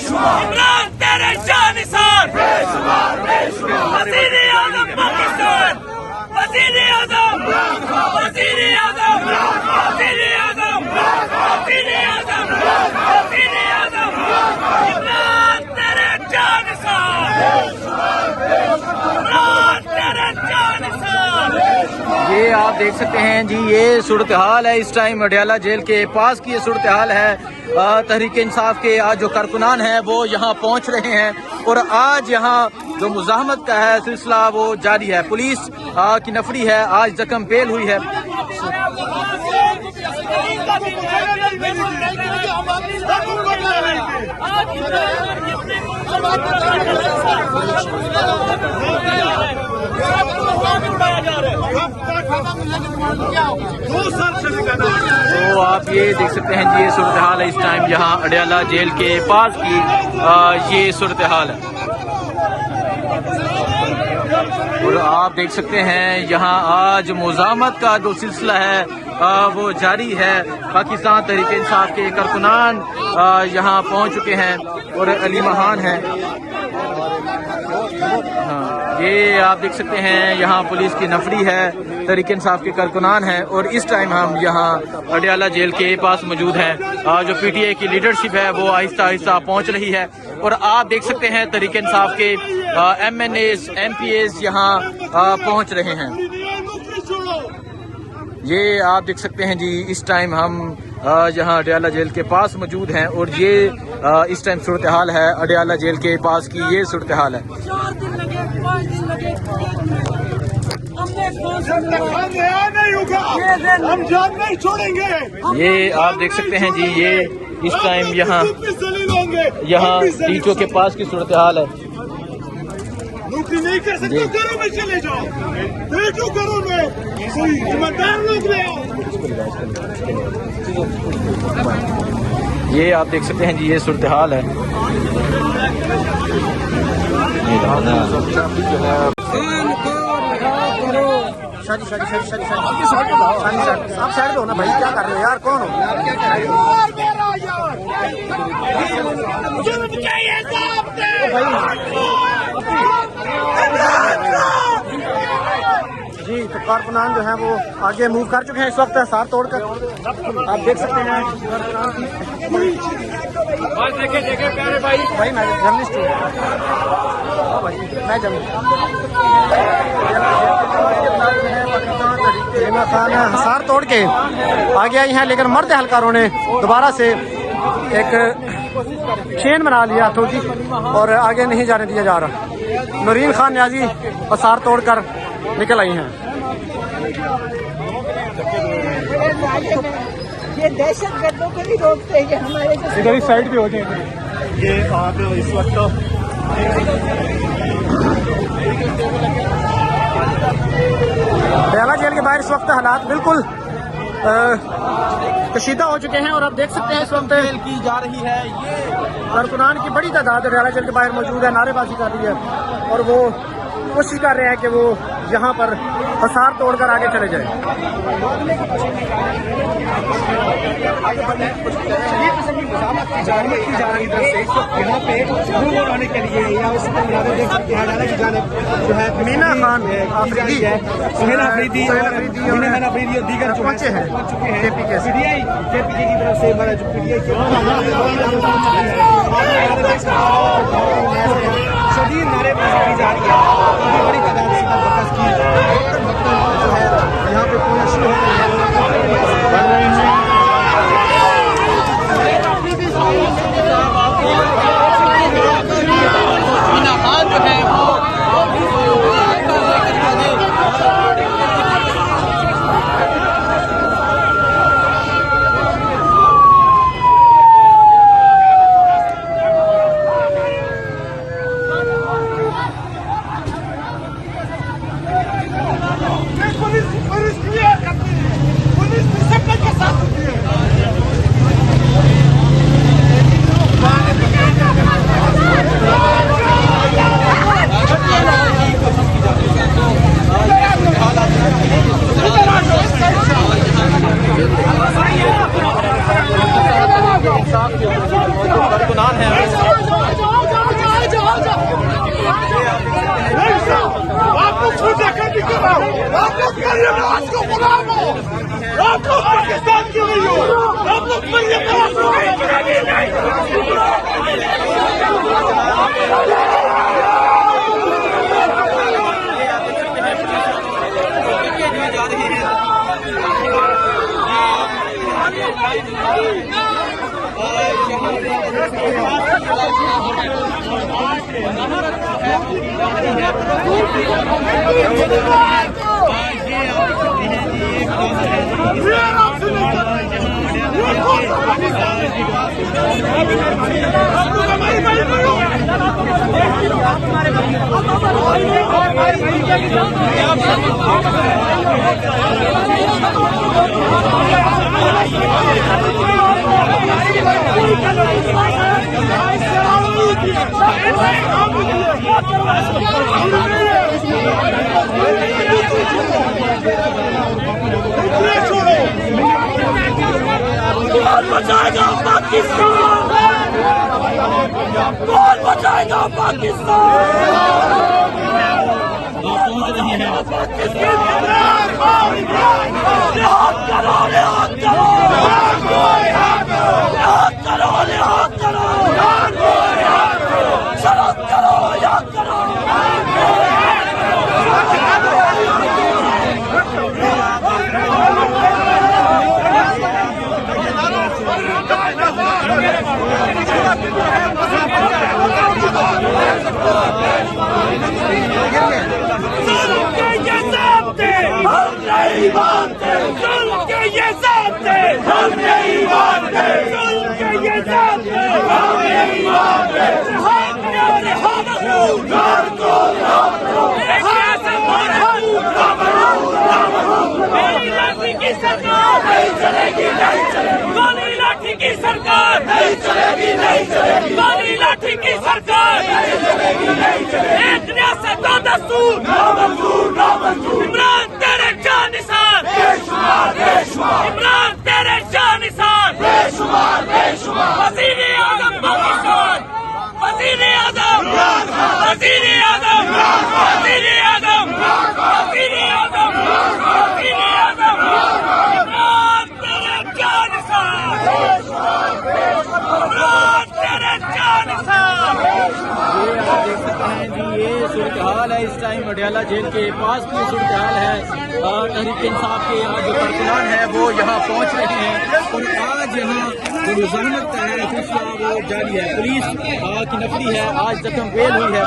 इमरान तेरे शानिसार वज़ीर आज़म पाकिस्तान, वज़ीर आज़म, वज़ीर आज़म, वज़ीर आज़म, वज़ीर आज़म, वज़ीर आज़म, इमरान तेरे शानिसार, इमरान तेरे शानिसार। ये आप देख सकते हैं जी, ये सूरत हाल है इस टाइम अडयाला जेल के पास की ये सूरत हाल है। तहरीक इंसाफ के आज जो कारकुनान हैं वो यहाँ पहुँच रहे हैं और आज यहाँ जो मुजाहमत का है सिलसिला वो जारी है। पुलिस की नफरी है, आज जख्म पेल हुई है। तो आप ये देख सकते हैं जी, ये सूरत हाल है इस टाइम यहाँ अडयाला जेल के पास की ये सूरत हाल है। और आप देख सकते हैं यहाँ आज मुजाहमत का जो सिलसिला है वो जारी है। पाकिस्तान तहरीक इंसाफ के कारकुनान यहाँ पहुँच चुके हैं और अली महान हैं। हाँ, ये आप देख सकते हैं यहाँ पुलिस की नफरी है, तहरीक इंसाफ के कारकुनान हैं और इस टाइम हम यहाँ अडयाला जेल के पास मौजूद हैं। जो पीटीआई की लीडरशिप है वो आहिस्ता आहिस्ता पहुँच रही है और आप देख सकते हैं तहरीक इंसाफ के MNAs MPAs यहाँ पहुँच रहे हैं। ये आप देख सकते हैं जी, इस टाइम हम यहाँ अडयाला जेल के पास मौजूद हैं और ये इस टाइम सूरत हाल है अडयाला जेल के पास की ये सूरत हाल है। 4 दिन लगे, 5 दिन लगे, हम जान नहीं छोड़ेंगे। ये आप देख सकते हैं जी, ये इस टाइम यहाँ टीचों के पास की सूरत हाल है। नौकरी नहीं कर सकते घरों में चले जाओ, बैठो घरों में, कोई ईमानदार लोग ले आओ। ये आप देख सकते हैं जी, ये सूरत हाल है। आप साइड दो ना भाई, क्या कर रहे हो यार, कौन हो जी। तो कारकुनान जो है वो आगे मूव कर चुके हैं इस वक्त हिसार तोड़कर, आप देख सकते हैं। भाई मैं जर्नलिस्ट हूँ, मैं खान हिसार तोड़ के आगे आई हैं, लेकिन मर्द एहलकारों ने दोबारा से एक चेन बना लिया हाथों की और आगे नहीं जाने दिया जा रहा। नूरीन खान न्याजी हिसार तोड़कर निकल आई हैं। ये दहशत गर्दों को भी रोकते हैं हमारे इधर इस साइड पे हो जाए। ये आप इस वक्त अडयाला जेल के बाहर इस वक्त हालात बिल्कुल कशीदा हो चुके हैं और आप देख सकते हैं इस वक्त की जा रही है। ये कारकुनान की बड़ी तादाद अडयाला जेल के बाहर मौजूद है, नारेबाजी कर रही है और वो कोशिश कर रहे हैं कि वो यहाँ पर हिसार तोड़कर आगे चले जाए। मीना खान अफरीदी और दीगर पहुंचे हैं जेपीके की तरफ से शदीद नारेबाजी की जा रही है। बड़ी तादाद से बर्खास्त की जो है यहाँ पे पूरा शुरू हो गई है। कारकुनान हैं आप लोग छोटे कर भी कराओ, आप लोग करिए आज को बुलाओ, आप लोग पाकिस्तान के नहीं हो, आप लोग करिए जा रहे हैं। कौन बचाएगा पाकिस्तान? कौन बचाएगा पाकिस्तान? लिहाज करो, लिहाज करो, लिहाज करो, लिहाज करो, शराब करो, याद करो। हम नहीं मानते, जुल्म के ये ज़ाब्ते हम नहीं मानते, जुल्म के ये ज़ाब्ते हम नहीं मानते। रिहाई करो, रिहाई करो, मेरी लाठी की सरकार नहीं चलेगी, नहीं चलेगी। गोली लाठी की सरकार नहीं चलेगी, नहीं चलेगी। गोली लाठी की सरकार नहीं चलेगी, नहीं चलेगी। एक रियासत दो दस्तूर, ना मंजूर, ना मंजूर। इमरान तेरे जानिसार बेशुमार, बेशुमार। इमरान तेरे जानिसार बेशुमार, बेशुमार। वज़ीर-ए-आज़म पाकिस्तान, वज़ीर-ए-आज़म, वज़ीर-ए-आज़म, वज़ीर-ए-आज़म, वज़ीर-ए-आज़म, वज़ीर-ए-आज़म। इमरान तेरे जानिसार, इमरान तेरे जानिसार। आप देख सकते हैं जी, ये सूरत हाल है इस टाइम अडयाला जेल के पास की सूरत हाल है। तहरीक इंसाफ के आज जो कारकुनान है वो यहाँ पहुँच रहे हैं और आज यहाँ जो मुजाहमत है सिलसिला वो जारी है। पुलिस की नफरी है, आज जख्म बेल हुई है।